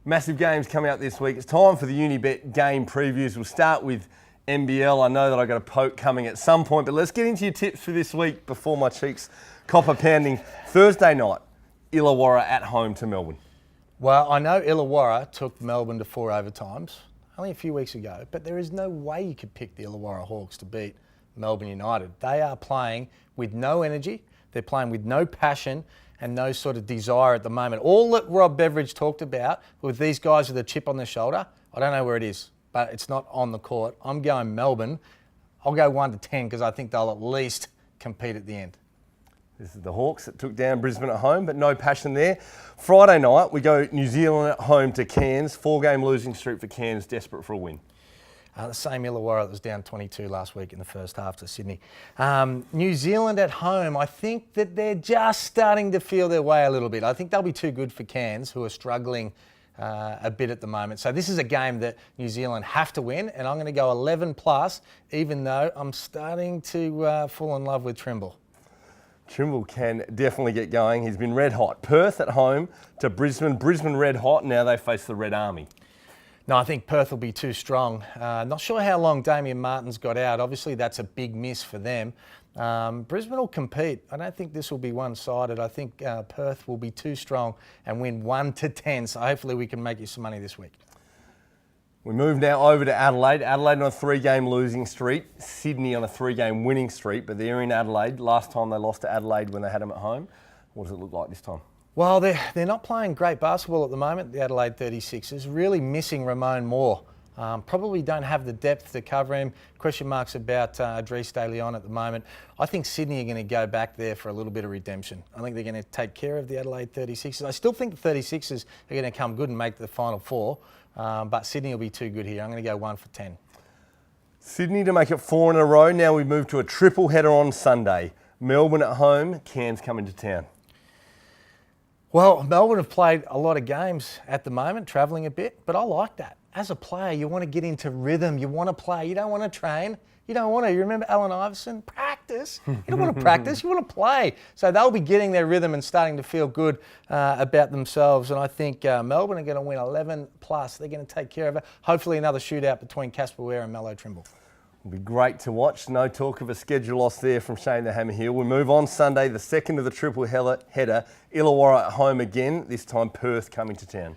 Massive games coming up this week. It's time for the Unibet game previews. We'll start with NBL. I know that I got a poke coming at some point, but let's get into your tips for this week before my cheeks copper pounding. Thursday night, Illawarra at home to Melbourne. Well, I know Illawarra took Melbourne to 4 overtimes only a few weeks ago, but there is no way you could pick the Illawarra Hawks to beat Melbourne United. They are playing with no energy, they're playing with no passion and no sort of desire at the moment. All that Rob Beveridge talked about with these guys with a chip on their shoulder, I don't know where it is, but it's not on the court. I'm going Melbourne. I'll go 1-10 because I think they'll at least compete at the end. This is the Hawks that took down Brisbane at home, but no passion there. Friday night, we go New Zealand at home to Cairns. 4-game losing streak for Cairns, desperate for a win. The same Illawarra that was down 22 last week in the first half to Sydney. New Zealand at home, I think that they're just starting to feel their way a little bit. I think they'll be too good for Cairns, who are struggling a bit at the moment. So this is a game that New Zealand have to win, and I'm going to go 11 plus, even though I'm starting to fall in love with Trimble. Trimble can definitely get going. He's been red hot. Perth at home to Brisbane. Brisbane red hot. Now they face the Red Army. No, I think Perth will be too strong. Not sure how long Damian Martin's got out. Obviously, that's a big miss for them. Brisbane will compete. I don't think this will be one-sided. I think Perth will be too strong and win 1-10. So hopefully we can make you some money this week. We move now over to Adelaide. Adelaide on a 3-game losing streak. Sydney on a 3-game winning streak, but they're in Adelaide. Last time they lost to Adelaide when they had them at home. What does it look like this time? Well, they're not playing great basketball at the moment, the Adelaide 36ers. Really missing Ramon Moore. Probably don't have the depth to cover him. Question marks about Adrice De Leon at the moment. I think Sydney are going to go back there for a little bit of redemption. I think they're going to take care of the Adelaide 36ers. I still think the 36ers are going to come good and make the Final Four, but Sydney will be too good here. I'm going to go 1-10. Sydney to make it 4 in a row. Now we move to a triple header on Sunday. Melbourne at home, Cairns coming to town. Well, Melbourne have played a lot of games at the moment, travelling a bit, but I like that. As a player, you want to get into rhythm. You want to play. You don't want to train. You don't want to. You remember Allen Iverson? Practice. You don't want to practice. You want to play. So they'll be getting their rhythm and starting to feel good about themselves. And I think Melbourne are going to win 11 plus. They're going to take care of it. Hopefully another shootout between Casper Ware and Mallow Trimble. It'll be great to watch. No talk of a schedule loss there from Shane the Hammer Hill. We move on Sunday, the second of the triple header. Illawarra at home again, this time Perth coming to town.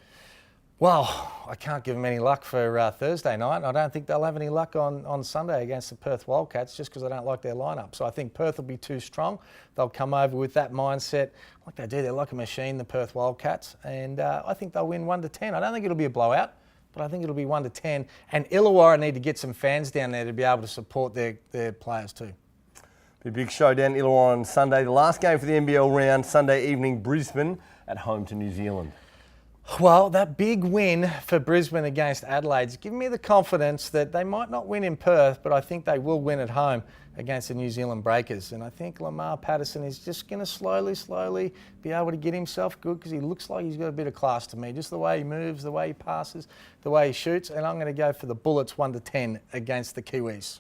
Well, I can't give them any luck for Thursday night. I don't think they'll have any luck on Sunday against the Perth Wildcats just because I don't like their lineup. So I think Perth will be too strong. They'll come over with that mindset like they do. They're like a machine, the Perth Wildcats. And I think they'll win 1-10. I don't think it'll be a blowout, but I think it'll be 1-10. And Illawarra need to get some fans down there to be able to support their players too. Be a big showdown, Illawarra on Sunday. The last game for the NBL round, Sunday evening, Brisbane at home to New Zealand. Well, that big win for Brisbane against Adelaide's given me the confidence that they might not win in Perth, but I think they will win at home against the New Zealand Breakers. And I think Lamar Patterson is just going to slowly be able to get himself good because he looks like he's got a bit of class to me. Just the way he moves, the way he passes, the way he shoots. And I'm going to go for the Bullets 1-10 against the Kiwis.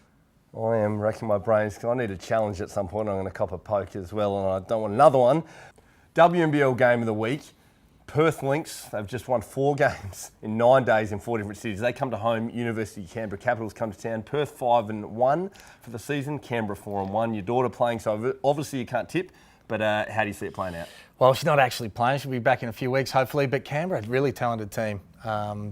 I am racking my brains because I need a challenge at some point. I'm going to cop a poke as well, and I don't want another one. WNBL game of the week. Perth Lynx, they've just won 4 games in 9 days in 4 different cities. They come to home, University of Canberra Capitals come to town. Perth 5-1 for the season, Canberra 4-1. Your daughter playing, so obviously you can't tip, but how do you see it playing out? Well, she's not actually playing. She'll be back in a few weeks, hopefully, but Canberra, a really talented team.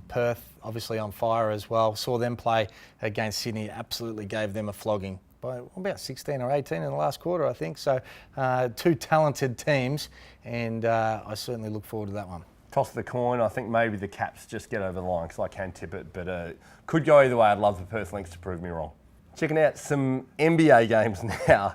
Perth, obviously on fire as well. Saw them play against Sydney, absolutely gave them a flogging. By about 16 or 18 in the last quarter, I think. So 2 talented teams, and I certainly look forward to that one. Toss of the coin, I think maybe the Caps just get over the line because I can tip it, but could go either way. I'd love the Perth Lynx to prove me wrong. Checking out some NBA games now.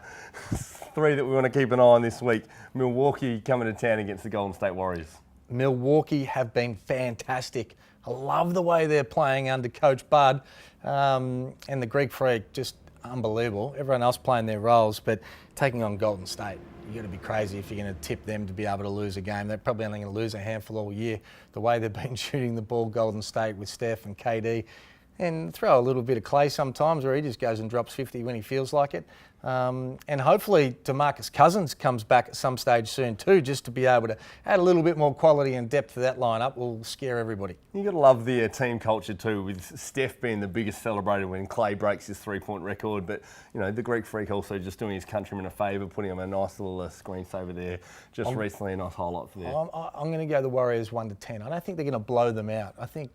3 that we want to keep an eye on this week. Milwaukee coming to town against the Golden State Warriors. Milwaukee have been fantastic. I love the way they're playing under Coach Bud and the Greek Freak, just unbelievable. Everyone else playing their roles, but taking on Golden State, you've got to be crazy if you're going to tip them to be able to lose a game. They're probably only going to lose a handful all year. The way they've been shooting the ball, Golden State, with Steph and KD, and throw a little bit of clay sometimes, where he just goes and drops 50 when he feels like it. And hopefully DeMarcus Cousins comes back at some stage soon too, just to be able to add a little bit more quality and depth to that lineup. Will scare everybody. You got to love the team culture too, with Steph being the biggest celebrator when Clay breaks his three-point record. But you know, the Greek Freak also just doing his countrymen a favour, putting him a nice little screensaver there just recently, a nice highlight for there. I'm going to go the Warriors 1-10. I don't think they're going to blow them out. I think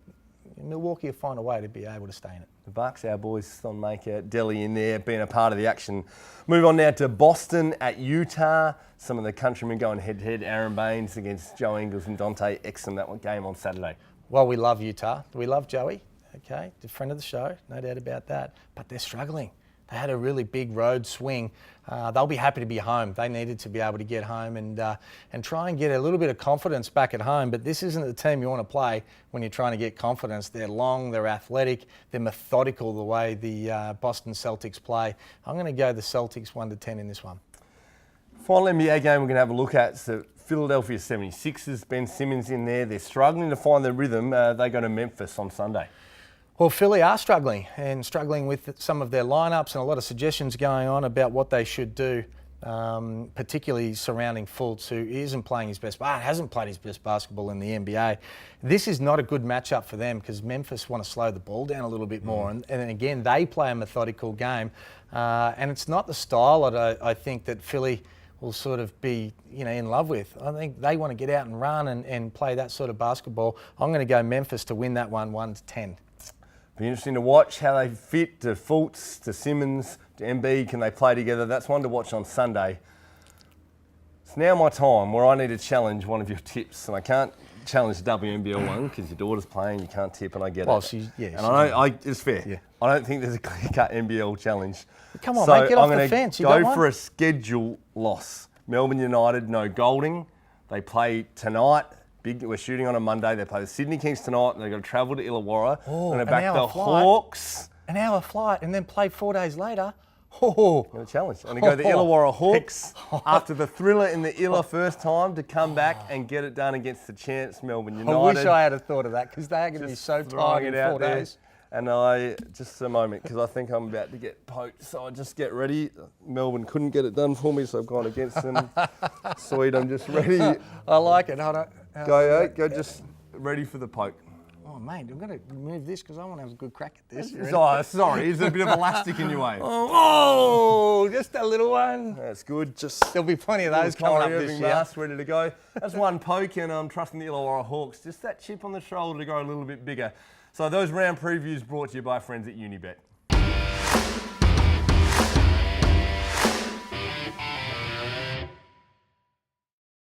Milwaukee will find a way to be able to stay in it. The Bucks, our boys, on make out Delhi in there, being a part of the action. Move on now to Boston at Utah. Some of the countrymen going head-to-head. Aaron Baines against Joe Ingles and Dante Exum, that one game on Saturday. Well, we love Utah. We love Joey, okay? The friend of the show, no doubt about that. But they're struggling. They had a really big road swing. They'll be happy to be home. They needed to be able to get home and try and get a little bit of confidence back at home. But this isn't the team you want to play when you're trying to get confidence. They're long, they're athletic, they're methodical the way the Boston Celtics play. I'm going to go the Celtics 1-10 in this one. Final NBA game we're going to have a look at is the Philadelphia 76ers. Ben Simmons in there. They're struggling to find their rhythm. They go to Memphis on Sunday. Well, Philly are struggling with some of their lineups and a lot of suggestions going on about what they should do, particularly surrounding Fultz, who isn't playing his best, hasn't played his best basketball in the NBA. This is not a good matchup for them because Memphis want to slow the ball down a little bit more. And again, they play a methodical game. And it's not the style that I think that Philly will sort of be in love with. I think they want to get out and run and play that sort of basketball. I'm going to go Memphis to win that one 1-10. Be interesting to watch how they fit to Fultz, to Simmons, to Embiid. Can they play together? That's one to watch on Sunday. It's now my time where I need to challenge one of your tips, and I can't challenge the WNBL one because your daughter's playing. You can't tip, and I get it. It's fair. Yeah. I don't think there's a clear-cut NBL challenge. Come on, mate, get off the fence. You go for a schedule loss. Melbourne United, no Golding. They play tonight. We're shooting on a Monday. They play the Sydney Kings tonight, and they've got to travel to Illawarra. They're going to back the Hawks. An hour flight, and then play 4 days later. A challenge. I'm going to go the Illawarra Hawks after the thriller in the Illa first time to come back and get it done against the chance Melbourne United. I wish I had thought of that because they're going to be so tired in 4 days. And just a moment, because I think I'm about to get poked, so I just get ready. Melbourne couldn't get it done for me, so I've gone against them. Sweet, I'm just ready. I like it. Hold on. Go just ready for the poke. Oh, mate, I'm going to move this because I want to have a good crack at this. Sorry, is there a bit of elastic in your way? Oh, just a little one. That's good. There'll be plenty of those coming up this year. Mask ready to go. That's one poke, and I'm trusting the Illawarra Hawks. Just that chip on the shoulder to go a little bit bigger. So those round previews brought to you by friends at Unibet.